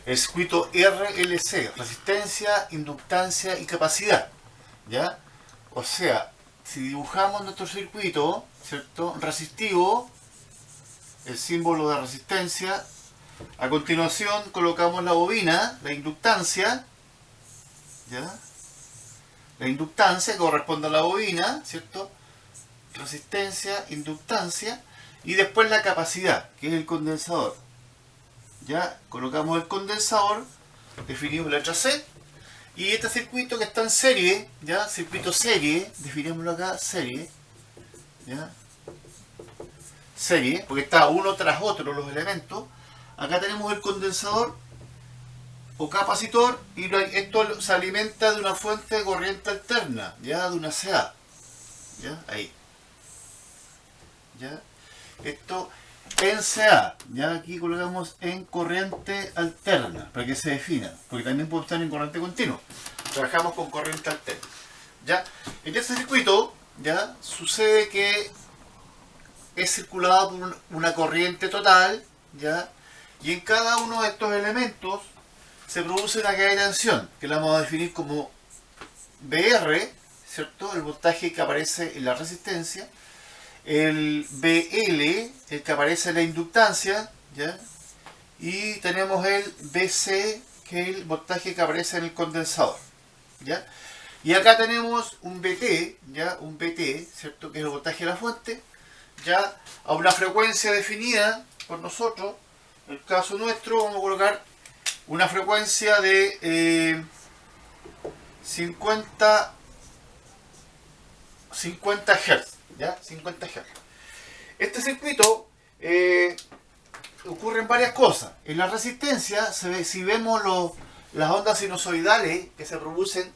el circuito RLC, resistencia, inductancia y capacidad, ¿ya? O sea, si dibujamos nuestro circuito, ¿cierto? Resistivo, el símbolo de resistencia, a continuación colocamos la bobina, la inductancia, ¿ya? La inductancia corresponde a la bobina, ¿cierto? Resistencia, inductancia, y después la capacidad, que es el condensador. Ya colocamos el condensador, definimos la letra C, y este circuito que está en serie, ya, circuito serie, definémoslo acá, serie, ya, serie, porque está uno tras otro los elementos. Acá tenemos el condensador o capacitor, y esto se alimenta de una fuente de corriente alterna, ya, de una CA, ya, ahí, ya, esto en CA, ya aquí colocamos en corriente alterna, para que se defina, porque también puede estar en corriente continua, trabajamos con corriente alterna, ya, en este circuito, ya, sucede que es circulado por una corriente total, ya, y en cada uno de estos elementos se produce una caída de tensión, que la vamos a definir como VR, ¿cierto? El voltaje que aparece en la resistencia, el BL, el que aparece en la inductancia, ¿ya? Y tenemos el BC, que es el voltaje que aparece en el condensador, ¿ya? Y acá tenemos un BT, ¿ya? Un BT, ¿cierto? Que es el voltaje de la fuente, ya a una frecuencia definida por nosotros. En el caso nuestro vamos a colocar una frecuencia de 50 Hz, ¿ya? 50 Hz. Este circuito ocurren varias cosas. En la resistencia, si vemos las ondas sinusoidales que se producen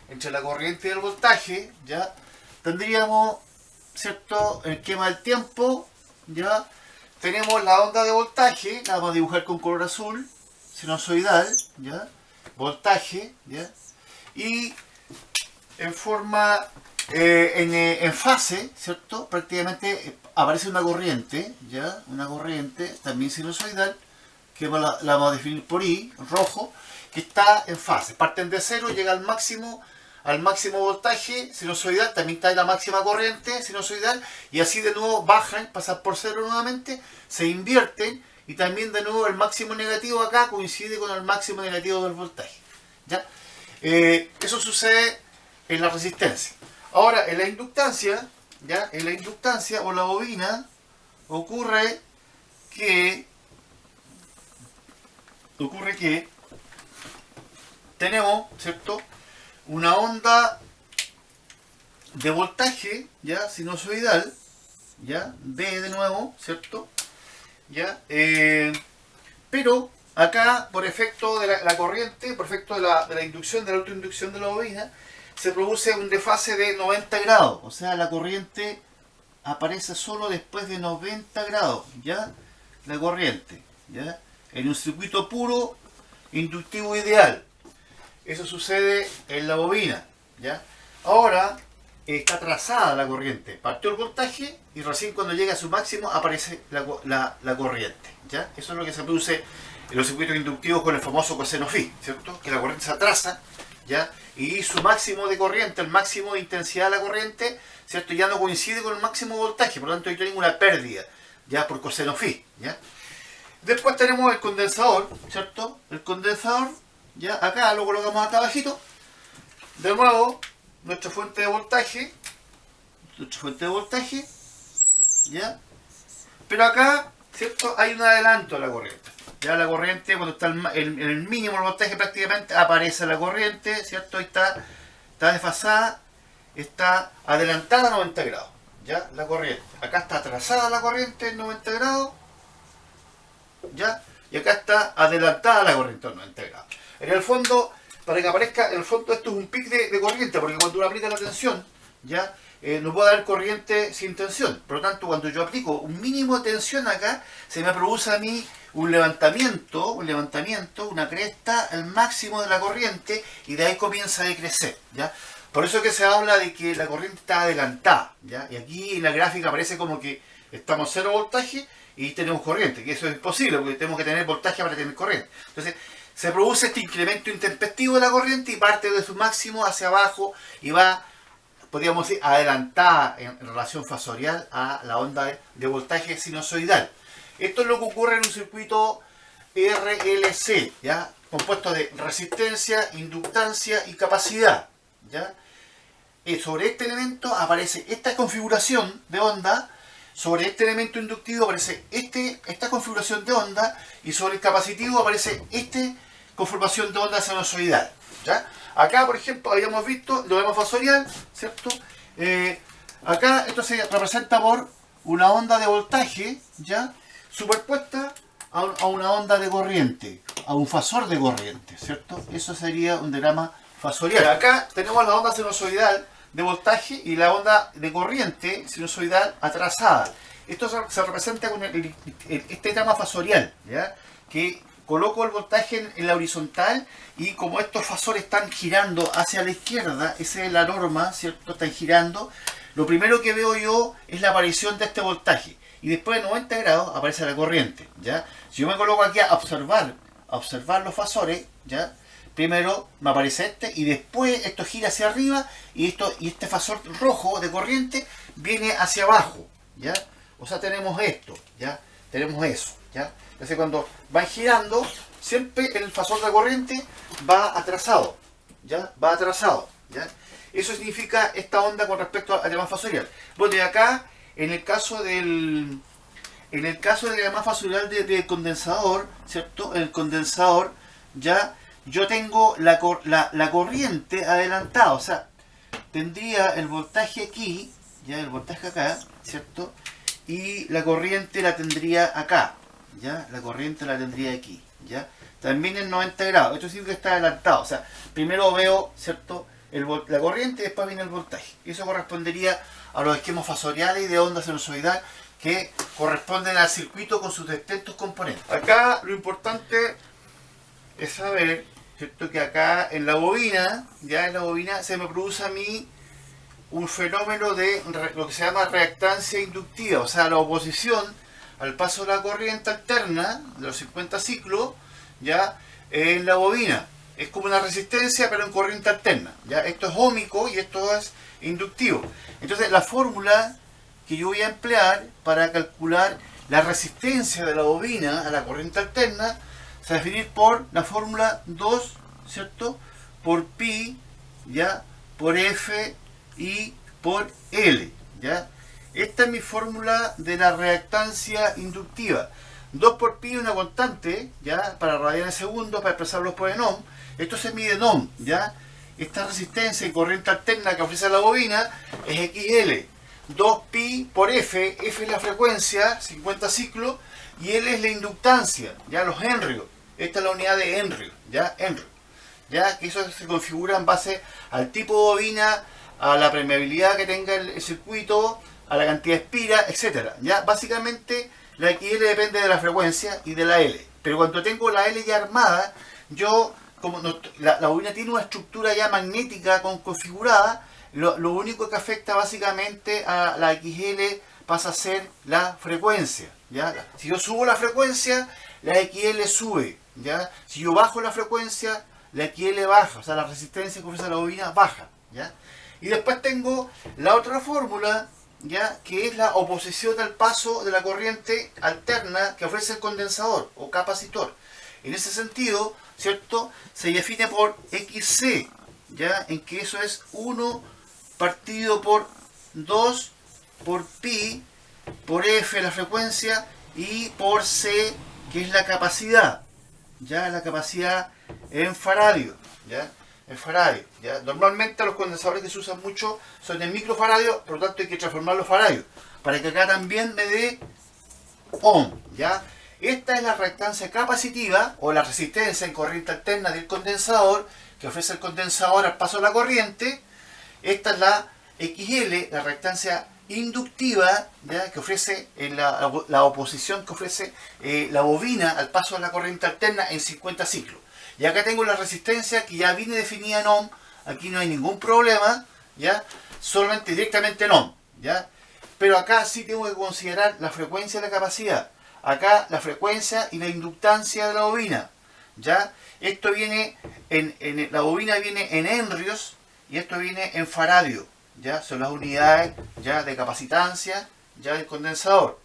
entre la corriente y el voltaje, ya tendríamos, ¿cierto?, el esquema del tiempo, ya tenemos la onda de voltaje, la vamos a dibujar con color azul, sinusoidal, ya, voltaje, ya, y en forma, en fase, ¿cierto? Prácticamente aparece una corriente, ya, una corriente también sinusoidal, que la vamos a definir por I, rojo, que está en fase. Parten de cero, llega al máximo voltaje sinusoidal, también está en la máxima corriente sinusoidal, y así de nuevo bajan, pasan por cero nuevamente, se invierten, y también de nuevo el máximo negativo acá coincide con el máximo negativo del voltaje, ¿ya? Eso sucede en la resistencia. Ahora, en la inductancia, ¿ya? En la inductancia o la bobina ocurre que tenemos, ¿cierto?, una onda de voltaje, ya, sinusoidal, ya, B de nuevo, ¿cierto? Ya, pero acá, por efecto de la corriente, por efecto de la inducción, de la autoinducción de la bobina, se produce un desfase de 90 grados, o sea, la corriente aparece solo después de 90 grados, ya, la corriente, ya, en un circuito puro, inductivo ideal. Eso sucede en la bobina, ¿ya? Ahora está trazada la corriente. Partió el voltaje y recién cuando llega a su máximo aparece la corriente, ¿ya? Eso es lo que se produce en los circuitos inductivos con el famoso coseno phi, ¿cierto? Que la corriente se atrasa, ¿ya? Y su máximo de corriente, el máximo de intensidad de la corriente, ¿cierto?, ya no coincide con el máximo voltaje, por lo tanto yo tengo una pérdida, ¿ya?, por coseno phi, ¿ya? Después tenemos el condensador, ¿cierto? El condensador, ya, acá lo colocamos acá abajito. De nuevo, nuestra fuente de voltaje, ¿ya? Pero acá, ¿cierto?, hay un adelanto a la corriente. Ya la corriente, cuando está en el mínimo del voltaje prácticamente, aparece la corriente, ¿cierto? Ahí está desfasada, está adelantada a 90 grados, ¿ya? La corriente. Acá está atrasada la corriente en 90 grados, ¿ya? Y acá está adelantada la corriente en 90 grados. En el fondo, para que aparezca, en el fondo esto es un pic de corriente, porque cuando uno aplica la tensión, ¿ya? No puede haber corriente sin tensión. Por lo tanto, cuando yo aplico un mínimo de tensión acá, se me produce a mí un levantamiento, una cresta al máximo de la corriente, y de ahí comienza a decrecer, ¿ya? Por eso es que se habla de que la corriente está adelantada, ¿ya? Y aquí en la gráfica aparece como que estamos a 0 voltaje y tenemos corriente, que eso es imposible, porque tenemos que tener voltaje para tener corriente. Entonces, se produce este incremento intempestivo de la corriente y parte de su máximo hacia abajo y va, podríamos decir, adelantada en relación fasorial a la onda de voltaje sinusoidal. Esto es lo que ocurre en un circuito RLC, ¿ya? Compuesto de resistencia, inductancia y capacidad, ¿ya? Sobre este elemento aparece esta configuración de onda, sobre este elemento inductivo aparece esta configuración de onda, y sobre el capacitivo aparece esta conformación de onda sinusoidal, ¿ya? Acá, por ejemplo, habíamos visto, lo vemos fasorial, ¿cierto? Acá esto se representa por una onda de voltaje, ¿ya? Superpuesta a una onda de corriente, a un fasor de corriente, ¿cierto? Eso sería un diagrama fasorial. Acá tenemos la onda sinusoidal de voltaje y la onda de corriente sinusoidal atrasada. Esto se representa con este diagrama fasorial, ¿ya? Que coloco el voltaje en la horizontal, y como estos fasores están girando hacia la izquierda, esa es la norma, ¿cierto? Están girando. Lo primero que veo yo es la aparición de este voltaje, y después de 90 grados aparece la corriente, ¿ya? Si yo me coloco aquí a observar los fasores, ¿ya? Primero me aparece este, y después esto gira hacia arriba, y este fasor rojo de corriente viene hacia abajo, ¿ya? O sea, tenemos esto, ¿ya? Tenemos eso, ¿ya? Entonces, cuando van girando, siempre el fasor de corriente va atrasado, ¿ya? Va atrasado, ¿ya? Eso significa esta onda con respecto al diagrama fasorial. Bueno, y acá, en el caso del diagrama fasorial del condensador, ¿cierto? El condensador, ya yo tengo la corriente adelantada, o sea, tendría el voltaje aquí, ya el voltaje acá, ¿cierto? Y la corriente la tendría acá, ¿ya? La corriente la tendría aquí, ¿ya? También en 90 grados, esto significa que está adelantado, o sea, primero veo, ¿cierto? La corriente y después viene el voltaje. Eso correspondería a los esquemas fasoriales de onda sinusoidal que corresponden al circuito con sus distintos componentes. Acá lo importante es saber, ¿cierto? Que acá en la bobina, ya en la bobina se me produce a mí un fenómeno de lo que se llama reactancia inductiva, o sea, la oposición al paso de la corriente alterna de los 50 ciclos, ya en la bobina. Es como una resistencia, pero en corriente alterna, ¿ya? Esto es óhmico y esto es inductivo. Entonces, la fórmula que yo voy a emplear para calcular la resistencia de la bobina a la corriente alterna se va a definir por la fórmula 2, ¿cierto? Por pi, ¿ya? Por F y por L, ¿ya? Esta es mi fórmula de la reactancia inductiva. 2 por pi es una constante, ¿ya? Para radianes segundos, para expresarlos por en ohm. Esto se mide en ohm, ¿ya? Esta resistencia y corriente alterna que ofrece la bobina es XL. 2pi por F, F es la frecuencia, 50 ciclos, y L es la inductancia, ¿ya? Los henrios. Esta es la unidad de henrio, ¿ya? Henrio. ¿Ya? Que eso se configura en base al tipo de bobina, a la permeabilidad que tenga el circuito, a la cantidad de espira, etc. ¿Ya? Básicamente la XL depende de la frecuencia y de la L. Pero cuando tengo la L ya armada, yo, como la bobina tiene una estructura ya magnética configurada, lo único que afecta básicamente a la XL pasa a ser la frecuencia, ¿ya? Si yo subo la frecuencia, la XL sube, ¿ya? Si yo bajo la frecuencia, la XL baja, o sea, la resistencia que ofrece la bobina baja, ¿ya? Y después tengo la otra fórmula, ¿ya? Que es la oposición al paso de la corriente alterna que ofrece el condensador o capacitor. En ese sentido, ¿cierto? Se define por XC, ¿ya? En que eso es 1 partido por 2 por pi por F la frecuencia y por C, que es la capacidad, ¿ya? La capacidad en faradio, ¿ya? En faradio, ¿ya? Normalmente los condensadores que se usan mucho son en microfaradios, por lo tanto hay que transformarlos a faradios para que acá también me dé ohm, ¿ya? Esta es la reactancia capacitiva o la resistencia en corriente alterna del condensador que ofrece el condensador al paso de la corriente. Esta es la XL, la reactancia inductiva, ¿ya? Que ofrece la oposición que ofrece la bobina al paso de la corriente alterna en 50 ciclos. Y acá tengo la resistencia que ya viene definida en ohm, aquí no hay ningún problema, ¿ya? Solamente directamente en ohm, ¿ya? Pero acá sí tengo que considerar la frecuencia y la capacidad. Acá la frecuencia y la inductancia de la bobina, ¿ya? Esto viene, la bobina viene en henrios y esto viene en faradio, ¿ya? Son las unidades ya de capacitancia ya del condensador.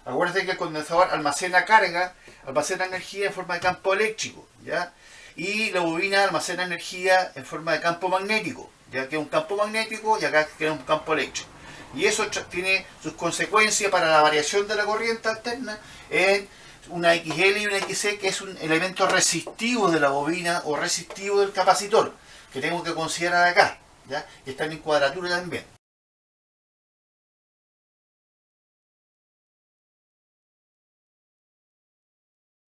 Acuérdense que el condensador almacena carga, almacena energía en forma de campo eléctrico, ¿ya? Y la bobina almacena energía en forma de campo magnético, ya que es un campo magnético y acá queda un campo eléctrico. Y eso tiene sus consecuencias para la variación de la corriente alterna en una XL y una XC, que es un elemento resistivo de la bobina o resistivo del capacitor, que tenemos que considerar acá, ¿ya? Y está en cuadratura también.